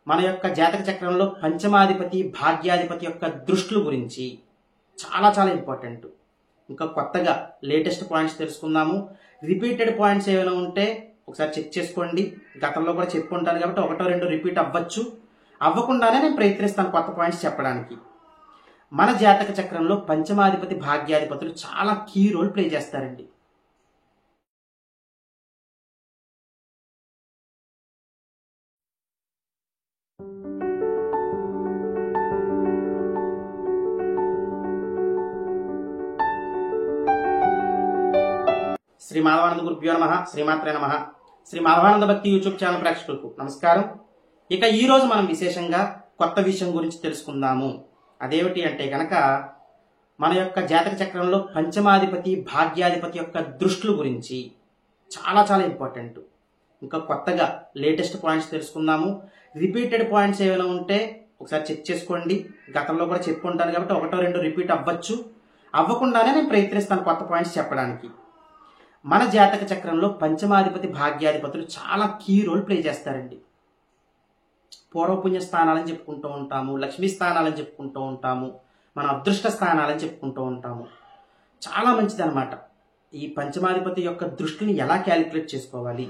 మన యొక్క జాతక చక్రంలో పంచమాధిపతి భాగ్యాధిపతి యొక్క దృష్టిల గురించి చాలా చాలా ఇంపార్టెంట్. ఇంకా కొత్తగా లేటెస్ట్ పాయింట్స్ తెలుసుకుందాము. రిపీటెడ్ పాయింట్స్ ఏమైనా ఉంటే ఒకసారి చెక్ చేసుకోండి. గతంలో కూడా చెప్పుకుంటాను కాబట్టి ఒకటో రెండో రిపీట్ అవ్వచ్చు. అవ్వకుండానే నేను ప్రయత్నిస్తాను కొత్త పాయింట్స్ చెప్పడానికి. మన జాతక చక్రంలో పంచమాధిపతి భాగ్యాధిపతులు చాలా కీ రోల్ ప్లే చేస్తారండి. శ్రీ మాధవానంద గురుభ్యో నమః, శ్రీమాత్రే నమః. శ్రీ మాధవానంద భక్తి యూట్యూబ్ ఛానల్ ప్రేక్షకులకు నమస్కారం. ఇక ఈ రోజు మనం విశేషంగా కొత్త విషయం గురించి తెలుసుకుందాము. అదేమిటి అంటే గనక మన యొక్క జాతక చక్రంలో పంచమాధిపతి భాగ్యాధిపతి యొక్క దృష్టిల గురించి చాలా చాలా ఇంపార్టెంట్. ఇంకా కొత్తగా లేటెస్ట్ పాయింట్స్ తెలుసుకుందాము. రిపీటెడ్ పాయింట్స్ ఏమైనా ఉంటే ఒకసారి చెక్ చేసుకోండి. గతంలో కూడా చెప్పుకుంటాను కాబట్టి ఒకటో రెండో రిపీట్ అవ్వచ్చు. అవ్వకుండానే నేను ప్రయత్నిస్తాను కొత్త పాయింట్స్ చెప్పడానికి. మన జాతక చక్రంలో పంచమాధిపతి భాగ్యాధిపతులు చాలా కీ రోల్ ప్లే చేస్తారండి. పూర్వపుణ్య స్థానాలని చెప్పుకుంటూ ఉంటాము, లక్ష్మీ స్థానాలని చెప్పుకుంటూ ఉంటాము, మన అదృష్ట స్థానాలని చెప్పుకుంటూ ఉంటాము. చాలా మంచిదన్నమాట. ఈ పంచమాధిపతి యొక్క దృష్టిని ఎలా క్యాలిక్యులేట్ చేసుకోవాలి?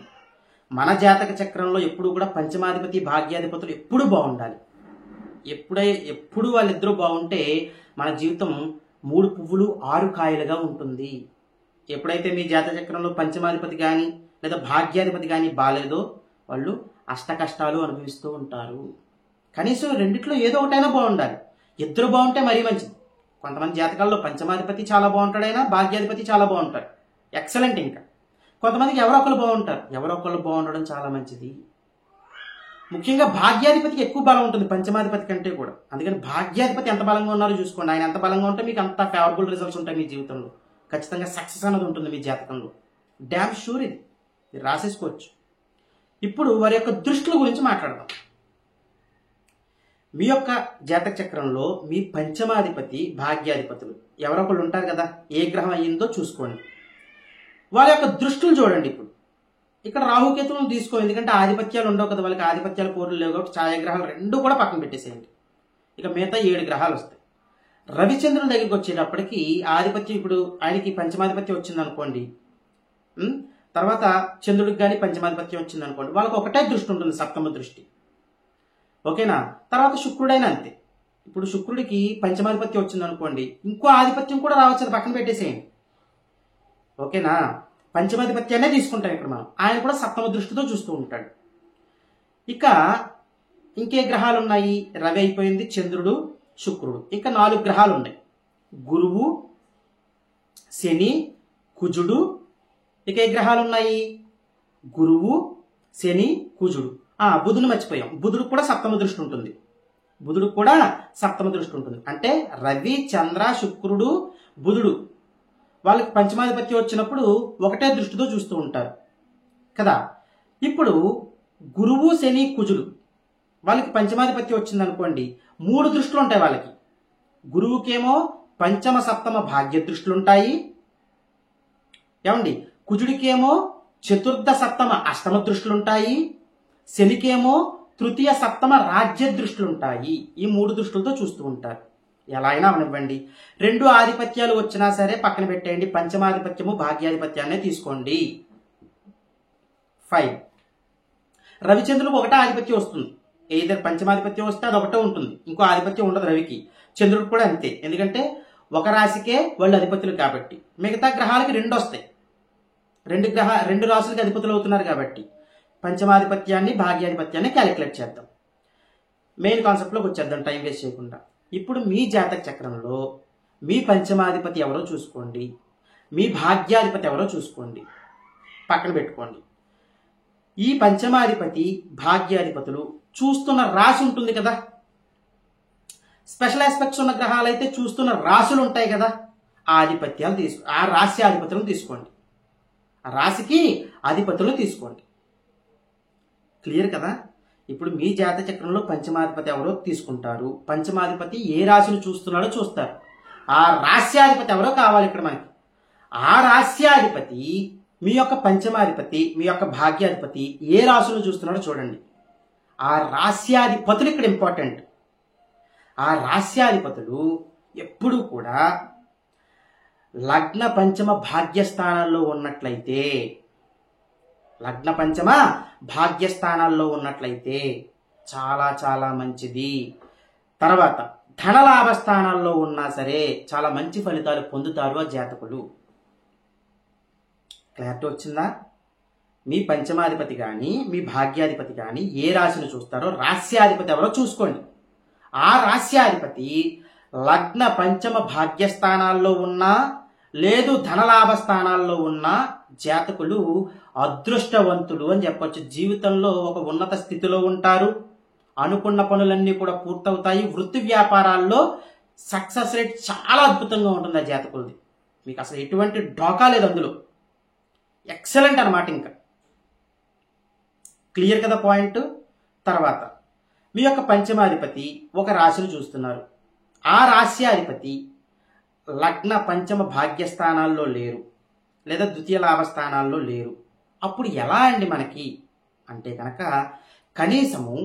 మన జాతక చక్రంలో ఎప్పుడు కూడా పంచమాధిపతి భాగ్యాధిపతులు ఎప్పుడు బాగుండాలి. ఎప్పుడు వాళ్ళిద్దరూ బాగుంటే మన జీవితం 3 పువ్వులు 6 కాయలుగా ఉంటుంది. ఎప్పుడైతే మీ జాతక చక్రంలో పంచమాధిపతి కానీ లేదా భాగ్యాధిపతి కానీ బాగాలేదో వాళ్ళు అష్ట కష్టాలు అనుభవిస్తూ ఉంటారు. కనీసం రెండిట్లో ఏదో ఒకటైనా బాగుండాలి. ఇద్దరు బాగుంటే మరీ మంచిది. కొంతమంది జాతకాల్లో పంచమాధిపతి చాలా బాగుంటాడైనా భాగ్యాధిపతి చాలా బాగుంటాడు, ఎక్సలెంట్. ఇంకా కొంతమందికి ఎవరో ఒకరు బాగుంటారు. ఎవరో ఒకరు బాగుండడం చాలా మంచిది. ముఖ్యంగా భాగ్యాధిపతికి ఎక్కువ బలం ఉంటుంది పంచమాధిపతి కంటే కూడా. అందుకని భాగ్యాధిపతి ఎంత బలంగా ఉన్నారో చూసుకోండి. ఆయన ఎంత బలంగా ఉంటే మీకు అంత ఫేవరబుల్ రిజల్ట్స్ ఉంటాయి మీ జీవితంలో. ఖచ్చితంగా సక్సెస్ అనేది ఉంటుంది మీ జాతకంలో. డ్యామ్ షూర్ ఇది రాసేసుకోవచ్చు. ఇప్పుడు వారి యొక్క దృష్టిల గురించి మాట్లాడదాం. మీ యొక్క జాతక చక్రంలో మీ పంచమాధిపతి భాగ్యాధిపతులు ఎవరొకళ్ళు ఉంటారు కదా, ఏ గ్రహం అయ్యిందో చూసుకోండి. వారి యొక్క దృష్టిలు చూడండి. ఇప్పుడు ఇక్కడ రాహుకేతువులను తీసుకో, ఎందుకంటే ఆధిపత్యాలు ఉండవు కదా, వాళ్ళకి ఆధిపత్యాలు కోర్లు లేవు కాబట్టి ఛాయాగ్రహాలు 2 కూడా పక్కన పెట్టేసేయండి. ఇక మిగతా 7 గ్రహాలు వస్తాయి. రవిచంద్రుని దగ్గరికి వచ్చేటప్పటికి ఆధిపత్యం, ఇప్పుడు ఆయనకి పంచమాధిపత్యం వచ్చింది అనుకోండి, తర్వాత చంద్రుడికి కానీ పంచమాధిపత్యం వచ్చింది అనుకోండి, వాళ్ళకి ఒకటే దృష్టి ఉంటుంది, సప్తమ దృష్టి. ఓకేనా? తర్వాత శుక్రుడైనా అంతే. ఇప్పుడు శుక్రుడికి పంచమాధిపత్యం వచ్చింది అనుకోండి, ఇంకో ఆధిపత్యం కూడా రావచ్చు, పక్కన పెట్టేసేయండి. ఓకేనా? పంచమాధిపత్యాన్నే తీసుకుంటాం ఇక్కడ మనం. ఆయన కూడా సప్తమ దృష్టితో చూస్తూ ఉంటాడు. ఇక ఇంకే గ్రహాలు ఉన్నాయి? రవి అయిపోయింది, చంద్రుడు, శుక్రుడు. ఇంకా 4 గ్రహాలు ఉన్నాయి. గురువు, శని, కుజుడు. ఇక ఏ గ్రహాలు ఉన్నాయి? గురువు, శని, కుజుడు. బుధుని మర్చిపోయాం. బుధుడు కూడా సప్తమ దృష్టి ఉంటుంది. బుధుడు కూడా సప్తమ దృష్టి ఉంటుంది. అంటే రవి, చంద్ర, శుక్రుడు, బుధుడు వాళ్ళకి పంచమాధిపత్యం వచ్చినప్పుడు ఒకటే దృష్టితో చూస్తూ ఉంటారు కదా. ఇప్పుడు గురువు, శని, కుజుడు వాళ్ళకి పంచమాధిపత్యం వచ్చింది అనుకోండి, 3 దృష్టిలు ఉంటాయి వాళ్ళకి. గురువుకేమో పంచమ సప్తమ భాగ్య దృష్టిలు ఉంటాయి. ఏమండి? కుజుడికేమో చతుర్థ సప్తమ అష్టమ దృష్టిలు ఉంటాయి. శనికేమో తృతీయ సప్తమ రాజ్య దృష్టిలు ఉంటాయి. ఈ 3 దృష్టిలతో చూస్తూ ఉంటారు. ఎలా అయినా అవనివ్వండి. 2 ఆధిపత్యాలు వచ్చినా సరే పక్కన పెట్టేయండి. పంచమాధిపత్యము భాగ్యాధిపత్యాన్నే తీసుకోండి. 5 రవిచంద్రులకు ఒకటే ఆధిపత్యం వస్తుంది. ఏదైనా పంచమాధిపత్యం వస్తే అది ఒకటే ఉంటుంది, ఇంకో ఆధిపత్యం ఉండదు రవికి. చంద్రుడికి కూడా అంతే, ఎందుకంటే ఒక రాశికే వాళ్ళు అధిపతులు కాబట్టి. మిగతా గ్రహాలకి 2 వస్తాయి. 2 రాశులకి అధిపతులు అవుతున్నారు కాబట్టి పంచమాధిపత్యాన్ని భాగ్యాధిపత్యాన్ని క్యాలిక్యులేట్ చేద్దాం. మెయిన్ కాన్సెప్ట్లోకి వచ్చేద్దాం టైం వేస్ట్ చేయకుండా. ఇప్పుడు మీ జాతక చక్రంలో మీ పంచమాధిపతి ఎవరో చూసుకోండి, మీ భాగ్యాధిపతి ఎవరో చూసుకోండి, పక్కన పెట్టుకోండి. ఈ పంచమాధిపతి భాగ్యాధిపతులు చూస్తున్న రాశి ఉంటుంది కదా, స్పెషల్ ఆస్పెక్ట్స్ ఉన్న గ్రహాలు అయితే చూస్తున్న రాశులు ఉంటాయి కదా, ఆ రాశి అధిపతులను తీసుకోండి. ఆ రాశికి అధిపతులను తీసుకోండి. క్లియర్ కదా? ఇప్పుడు మీ జాతక చక్రంలో పంచమాధిపతి ఎవరో తీసుకుంటారు. పంచమాధిపతి ఏ రాశిని చూస్తున్నాడో చూస్తారు. ఆ రాశ్యాధిపతి ఎవరో కావాలి ఇక్కడ మనకి. ఆ రాశ్యాధిపతి మీ యొక్క పంచమాధిపతి, మీ యొక్క భాగ్యాధిపతి ఏ రాశులను చూస్తున్నాడో చూడండి. ఆ రాస్యాధిపతులు ఇక్కడ ఇంపార్టెంట్. ఆ రాస్యాధిపతులు ఎప్పుడు కూడా లగ్న పంచమ భాగ్యస్థానాల్లో ఉన్నట్లయితే, లగ్న పంచమ భాగ్యస్థానాల్లో ఉన్నట్లయితే చాలా చాలా మంచిది. తర్వాత ధనలాభ స్థానాల్లో ఉన్నా సరే చాలా మంచి ఫలితాలు పొందుతారు ఆ జాతకులు. క్లారిటీ వచ్చిందా? మీ పంచమాధిపతి కానీ మీ భాగ్యాధిపతి కానీ ఏ రాశిని చూస్తారో రాస్యాధిపతి ఎవరో చూసుకోండి. ఆ రాస్యాధిపతి లగ్న పంచమ భాగ్యస్థానాల్లో ఉన్నా లేదు ధనలాభ స్థానాల్లో ఉన్న జాతకులు అదృష్టవంతులు అని చెప్పొచ్చు. జీవితంలో ఒక ఉన్నత స్థితిలో ఉంటారు, అనుకున్న పనులన్నీ కూడా పూర్తవుతాయి. వృత్తి వ్యాపారాల్లో సక్సెస్ రేట్ చాలా అద్భుతంగా ఉంటుంది ఆ జాతకులది. మీకు అసలు ఎటువంటి ఢోకా లేదు అందులో. ఎక్సలెంట్ అనమాట. ఇంకా క్లియర్ కదా పాయింట్. తర్వాత మీ యొక్క పంచమాధిపతి ఒక రాశిని చూస్తున్నారు. ఆ రాశ్యాధిపతి లగ్న పంచమ భాగ్యస్థానాల్లో లేరు లేదా ద్వితీయ లాభ స్థానాల్లో లేరు. అప్పుడు ఎలా అండి మనకి అంటే కనుక కనీసము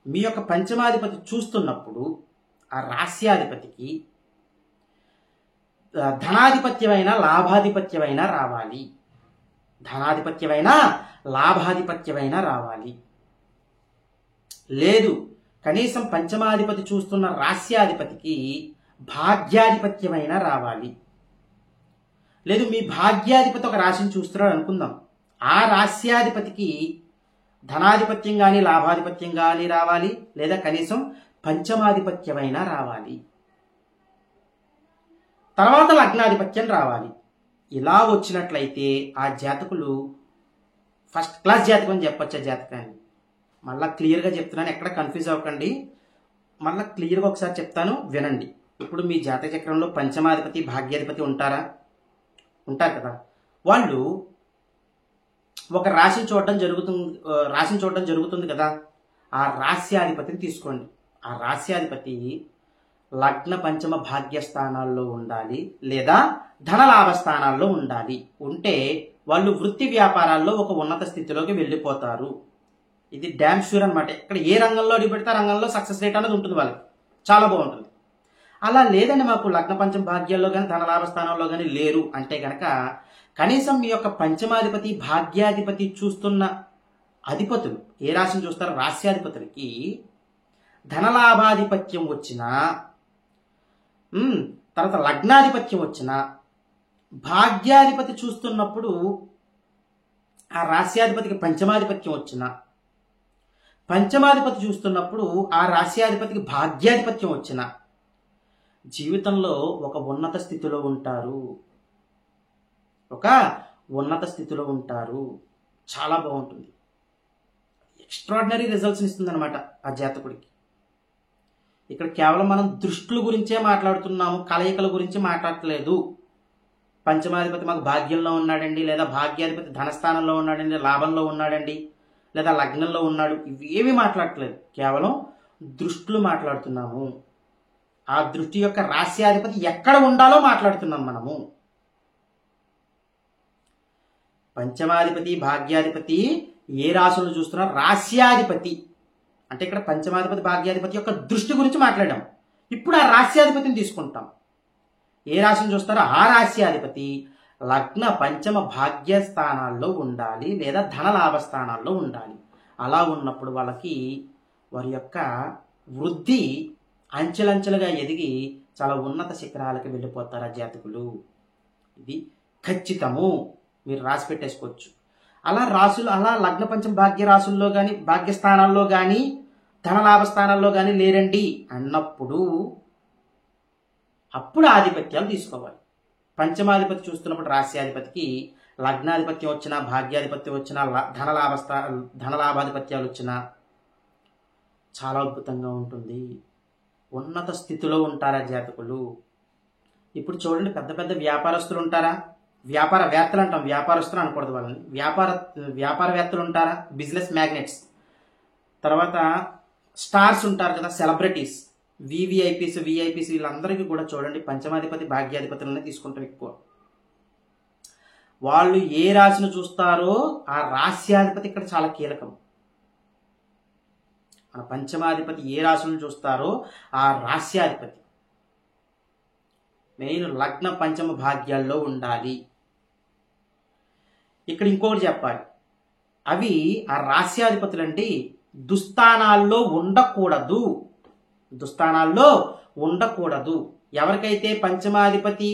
మీ యొక్క పంచమాధిపతి చూస్తున్నప్పుడు ఆ రాస్యాధిపతికి ధనాధిపత్యమైన లాభాధిపత్యమైన రావాలి. ధనాధిపత్యమైన లాభాధిపత్యమైన రావాలి. లేదు కనీసం పంచమాధిపతి చూస్తున్న రాస్యాధిపతికి భాగ్యాధిపత్యమైన రావాలి. లేదు మీ భాగ్యాధిపతి ఒక రాశిని చూస్తున్నాడు అనుకుందాం, ఆ రాస్యాధిపతికి ధనాధిపత్యం కానీ లాభాధిపత్యం కానీ రావాలి, లేదా కనీసం పంచమాధిపత్యమైన రావాలి. తర్వాత లగ్నాధిపత్యం రావాలి. ఇలా వచ్చినట్లయితే ఆ జాతకులు ఫస్ట్ క్లాస్ జాతకం అని చెప్పొచ్చు. ఆ జాతకాన్ని మళ్ళీ క్లియర్గా చెప్తున్నాను, ఎక్కడ కన్ఫ్యూజ్ అవ్వకండి. మళ్ళీ క్లియర్గా ఒకసారి చెప్తాను, వినండి. ఇప్పుడు మీ జాతక చక్రంలో పంచమాధిపతి భాగ్యాధిపతి ఉంటారు కదా. వాళ్ళు ఒక రాశిని చూడటం జరుగుతుంది కదా. ఆ రాస్యాధిపతిని తీసుకోండి. ఆ రాస్యాధిపతి లగ్న పంచమ భాగ్యస్థానాల్లో ఉండాలి లేదా ధనలాభ స్థానాల్లో ఉండాలి. ఉంటే వాళ్ళు వృత్తి వ్యాపారాల్లో ఒక ఉన్నత స్థితిలోకి వెళ్ళిపోతారు. ఇది డ్యామ్ ష్యూర్ అనమాట. ఇక్కడ ఏ రంగంలో అడిగిపెడితే ఆ రంగంలో సక్సెస్ రేట్ అనేది ఉంటుంది, వాళ్ళకి చాలా బాగుంటుంది. అలా లేదండి మాకు లగ్న పంచమ భాగ్యాల్లో కానీ ధనలాభ స్థానంలో కానీ లేరు అంటే కనుక కనీసం మీ యొక్క పంచమాధిపతి భాగ్యాధిపతి చూస్తున్న అధిపతులు ఏ రాశిని చూస్తారో రాస్యాధిపతులకి ధనలాభాధిపత్యం వచ్చినా, తర్వాత లగ్నాధిపత్యం వచ్చినా, భాగ్యాధిపతి చూస్తున్నప్పుడు ఆ రాస్యాధిపతికి పంచమాధిపత్యం వచ్చినా, పంచమాధిపతి చూస్తున్నప్పుడు ఆ రాస్యాధిపతికి భాగ్యాధిపత్యం వచ్చినా జీవితంలో ఒక ఉన్నత స్థితిలో ఉంటారు. చాలా బాగుంటుంది. ఎక్స్ట్రాడినరీ రిజల్ట్స్ ఇస్తుంది అనమాట ఆ జాతకుడికి. ఇక్కడ కేవలం మనం దృష్టుల గురించే మాట్లాడుతున్నాము, కలయికల గురించి మాట్లాడట్లేదు. పంచమాధిపతి మాకు భాగ్యంలో ఉన్నాడండి, లేదా భాగ్యాధిపతి ధనస్థానంలో ఉన్నాడండి, లాభంలో ఉన్నాడండి, లేదా లగ్నంలో ఉన్నాడు, ఇవేమీ మాట్లాడట్లేదు. కేవలం దృష్టులు మాట్లాడుతున్నాము. ఆ దృష్టి యొక్క రాస్యాధిపతి ఎక్కడ ఉండాలో మాట్లాడుతున్నాం మనము. పంచమాధిపతి భాగ్యాధిపతి ఏ రాశులను చూస్తున్నారు, రాస్యాధిపతి అంటే ఇక్కడ పంచమాధిపతి భాగ్యాధిపతి యొక్క దృష్టి గురించి మాట్లాడాం. ఇప్పుడు ఆ రాస్యాధిపతిని తీసుకుంటాం. ఏ రాశిని చూస్తారో ఆ రాస్యాధిపతి లగ్న పంచమ భాగ్య స్థానాల్లో ఉండాలి లేదా ధనలాభ స్థానాల్లో ఉండాలి. అలా ఉన్నప్పుడు వాళ్ళకి వారి యొక్క వృద్ధి అంచెలంచెలుగా ఎదిగి చాలా ఉన్నత శిఖరాలకు వెళ్ళిపోతారు ఆ జాతకులు. ఇది ఖచ్చితము, మీరు రాసి పెట్టేసుకోవచ్చు. అలా లగ్న పంచమ భాగ్య రాశుల్లో కానీ భాగ్యస్థానాల్లో కానీ ధనలాభ స్థానాల్లో కానీ లేరండి అన్నప్పుడు అప్పుడు ఆధిపత్యాలు తీసుకోవాలి. పంచమాధిపతి చూస్తున్నప్పుడు రాస్యాధిపతికి లగ్నాధిపత్యం వచ్చినా, భాగ్యాధిపత్యం వచ్చినా, ధనలాభాధిపత్యాలు వచ్చినా చాలా అద్భుతంగా ఉంటుంది. ఉన్నత స్థితిలో ఉంటారా జాతకులు. ఇప్పుడు చూడండి, పెద్ద పెద్ద వ్యాపారస్తులు ఉంటారా, వ్యాపారవేత్తలు అంటాం, వ్యాపారస్తులు అనకూడదు వాళ్ళని, వ్యాపారవేత్తలు ఉంటారా, బిజినెస్ మ్యాగ్నెట్స్. తర్వాత స్టార్స్ ఉంటారు కదా, సెలబ్రిటీస్, వివిఐపీస్ వీళ్ళందరికీ కూడా చూడండి పంచమాధిపతి భాగ్యాధిపతులనే తీసుకుంటాం ఎక్కువ. వాళ్ళు ఏ రాశిని చూస్తారో ఆ రాస్యాధిపతి ఇక్కడ చాలా కీలకం. మన పంచమాధిపతి ఏ రాశులను చూస్తారో ఆ రాశ్యాధిపతి మెయిన్ లగ్న పంచమ భాగ్యాల్లో ఉండాలి. ఇక్కడ ఇంకొకటి చెప్పాలి, అవి ఆ రాశ్యాధిపతులండి దుస్థానాల్లో ఉండకూడదు. దుస్థానాల్లో ఉండకూడదు. ఎవరికైతే పంచమాధిపతి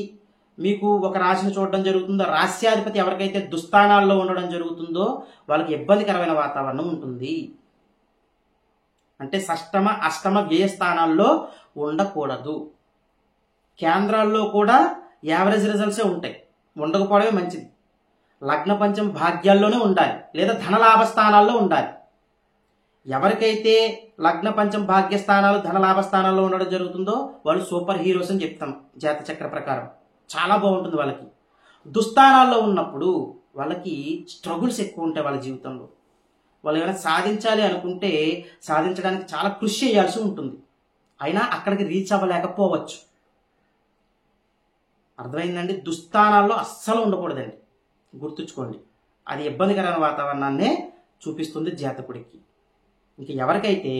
మీకు ఒక రాశిని చూడడం జరుగుతుందో, రాశ్యాధిపతి ఎవరికైతే దుస్థానాల్లో ఉండడం జరుగుతుందో వాళ్ళకి ఇబ్బందికరమైన వాతావరణం ఉంటుంది. అంటే షష్టమ అష్టమ వ్యయ స్థానాల్లో ఉండకూడదు. కేంద్రాల్లో కూడా యావరేజ్ రిజల్ట్సే ఉంటాయి, ఉండకపోవడమే మంచిది. లగ్న పంచమ భాగ్యాల్లోనే ఉండాలి, లేదా ధనలాభ స్థానాల్లో ఉండాలి. ఎవరికైతే లగ్న పంచమ భాగ్య స్థానాలు ధనలాభ స్థానాల్లో ఉండడం జరుగుతుందో వాళ్ళు సూపర్ హీరోస్ అని చెప్తాం జాతక చక్ర ప్రకారం. చాలా బాగుంటుంది వాళ్ళకి. దుస్థానాల్లో ఉన్నప్పుడు వాళ్ళకి స్ట్రగుల్స్ ఎక్కువ ఉంటాయి వాళ్ళ జీవితంలో. వాళ్ళు ఏమైనా సాధించాలి అనుకుంటే సాధించడానికి చాలా కృషి చేయాల్సి ఉంటుంది, అయినా అక్కడికి రీచ్ అవ్వలేకపోవచ్చు. అర్థమైందండి? దుస్థానాల్లో అస్సలు ఉండకూడదండి, గుర్తుంచుకోండి. అది ఇబ్బందికరమైన వాతావరణాన్నే చూపిస్తుంది జాతకుడికి. ఇంక ఎవరికైతే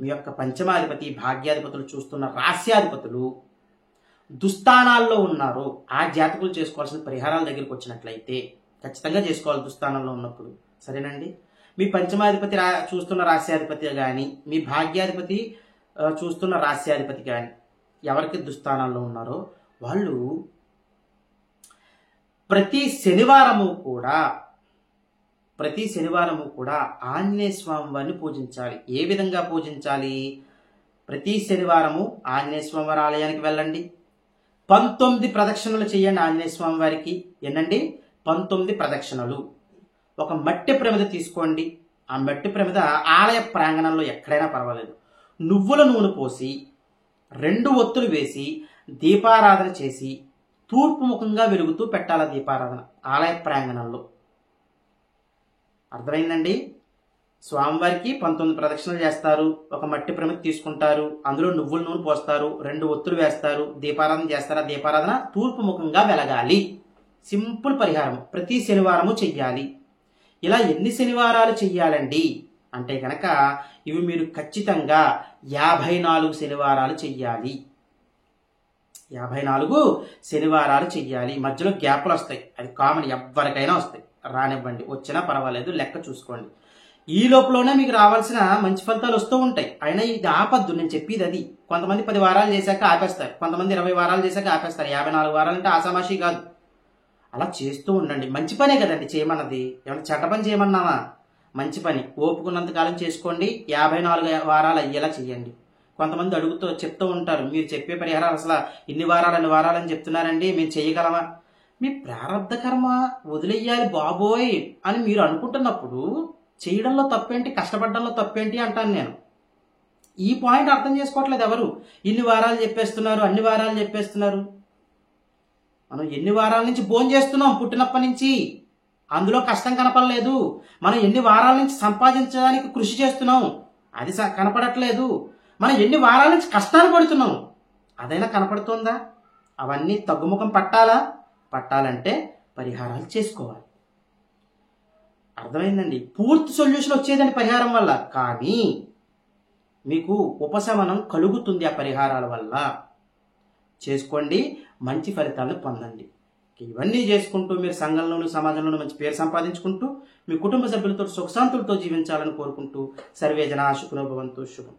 మీ యొక్క పంచమాధిపతి భాగ్యాధిపతులు చూస్తున్న రాశ్యాధిపతులు దుస్థానాల్లో ఉన్నారో ఆ జాతకులు చేసుకోవాల్సిన పరిహారాల దగ్గరికి వచ్చినట్లయితే ఖచ్చితంగా చేసుకోవాలి దుస్థానంలో ఉన్నప్పుడు. సరేనండి? మీ పంచమాధిపతి చూస్తున్న రాశ్యాధిపతి కానీ, మీ భాగ్యాధిపతి చూస్తున్న రాశ్యాధిపతి కానీ ఎవరికి దుస్థానాల్లో ఉన్నారో వాళ్ళు ప్రతి శనివారము కూడా ఆంజనేయ స్వామి వారిని పూజించాలి. ఏ విధంగా పూజించాలి? ప్రతి శనివారము ఆంజనేయ స్వామి వారి ఆలయానికి వెళ్ళండి. 19 ప్రదక్షిణలు చేయండి ఆంజనేయ స్వామి వారికి. ఎన్నండి? 19 ప్రదక్షిణలు. ఒక మట్టి ప్రమిద తీసుకోండి. ఆ మట్టి ప్రమిద ఆలయ ప్రాంగణంలో ఎక్కడైనా పర్వాలేదు, నువ్వుల నూనె పోసి 2 ఒత్తులు వేసి దీపారాధన చేసి తూర్పు ముఖంగా వెలుగుతూ పెట్టాల దీపారాధన ఆలయ ప్రాంగణంలో. అర్థమైందండి? స్వామివారికి 19 ప్రదక్షిణలు చేస్తారు, ఒక మట్టి ప్రమిద తీసుకుంటారు, అందులో నువ్వుల నూనె పోస్తారు, 2 ఒత్తులు వేస్తారు, దీపారాధన చేస్తారు. ఆ దీపారాధన తూర్పు ముఖంగా వెలగాలి. సింపుల్ పరిహారం, ప్రతి శనివారము చెయ్యాలి. ఇలా ఎన్ని శనివారాలు చెయ్యాలండి అంటే కనుక ఇవి మీరు ఖచ్చితంగా 54 శనివారాలు చెయ్యాలి. 54 శనివారాలు చెయ్యాలి. మధ్యలో గ్యాప్లు వస్తాయి, అది కామన్, ఎవరికైనా వస్తాయి, రానివ్వండి, వచ్చినా పర్వాలేదు, లెక్క చూసుకోండి. ఈ లోపలనే మీకు రావాల్సిన మంచి ఫలితాలు వస్తూ ఉంటాయి. అయినా ఇది ఆపద్దు, నేను చెప్పేది అది. కొంతమంది 10 వారాలు చేశాక ఆపేస్తారు, కొంతమంది 20 వారాలు చేశాక ఆపేస్తారు. 54 వారాలు అంటే ఆసామాషి కాదు. అలా చేస్తూ ఉండండి. మంచి పనే కదండి చేయమన్నది, ఏమన్నా చెడ్డ పని చేయమన్నావా? మంచి పని, ఓపుకున్నంత కాలం చేసుకోండి. 54 వారాలు అయ్యేలా చెయ్యండి. కొంతమంది చెప్తూ ఉంటారు, మీరు చెప్పే పరిహారాలు అసలు ఇన్ని వారాలు అని చెప్తున్నారండి, మేము చేయగలమా? మీ ప్రారంధ కర్మ వదిలేయాలి బాబోయ్ అని మీరు అనుకుంటున్నప్పుడు చేయడంలో తప్పేంటి, కష్టపడడంలో తప్పేంటి అంటాను నేను. ఈ పాయింట్ అర్థం చేసుకోవట్లేదు ఎవరు. ఇన్ని వారాలు చెప్పేస్తున్నారు, అన్ని వారాలు చెప్పేస్తున్నారు. మనం ఎన్ని వారాల నుంచి భోజనం చేస్తున్నాం పుట్టినప్పటి నుంచి, అందులో కష్టం కనపడలేదు. మనం ఎన్ని వారాల నుంచి సంపాదించడానికి కృషి చేస్తున్నాం, అది కనపడట్లేదు. మనం ఎన్ని వారాల నుంచి కష్టాలు పడుతున్నాం, అదైనా కనపడుతుందా? అవన్నీ తగ్గుముఖం పట్టాలంటే పరిహారాలు చేసుకోవాలి. అర్థమైందండి? పూర్తి సొల్యూషన్ వచ్చేదని పరిహారం వల్ల, కానీ మీకు ఉపశమనం కలుగుతుంది ఆ పరిహారాల వల్ల. చేసుకోండి, మంచి ఫలితాలను పొందండి. ఇవన్నీ చేసుకుంటూ మీరు సంఘంలోనూ సమాజంలోనూ మంచి పేరు సంపాదించుకుంటూ మీ కుటుంబ సభ్యులతో సుఖశాంతులతో జీవించాలని కోరుకుంటూ సర్వే జనా సుఖినో భవంతు. శుభం.